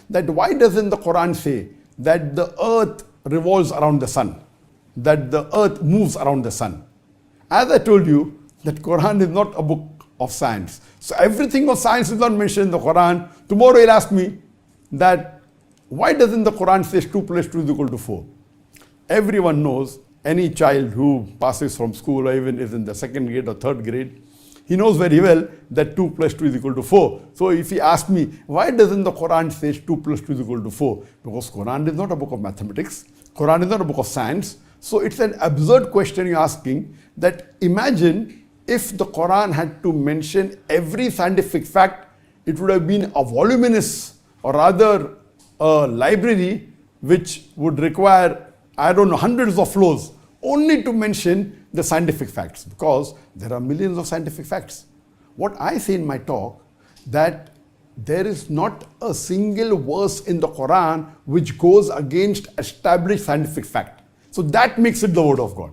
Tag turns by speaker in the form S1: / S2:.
S1: that why doesn't the Quran say that the earth revolves around the sun, that the earth moves around the sun? As I told you, that Quran is not a book of science. So everything of science is not mentioned in the Quran. Tomorrow you'll ask me that why doesn't the Quran say 2 plus 2 is equal to 4? Everyone knows, any child who passes from school or even is in the 2nd grade or 3rd grade, he knows very well that 2 plus 2 is equal to 4. So if he asks me, why doesn't the Quran say 2 plus 2 is equal to 4? Because Quran is not a book of mathematics. Quran is not a book of science. So it's an absurd question you're asking, that imagine if the Quran had to mention every scientific fact, it would have been a voluminous, or rather a library which would require, I don't know, hundreds of floors only to mention the scientific facts, because there are millions of scientific facts. What I say in my talk, that there is not a single verse in the Quran which goes against established scientific fact. So that makes it the word of God.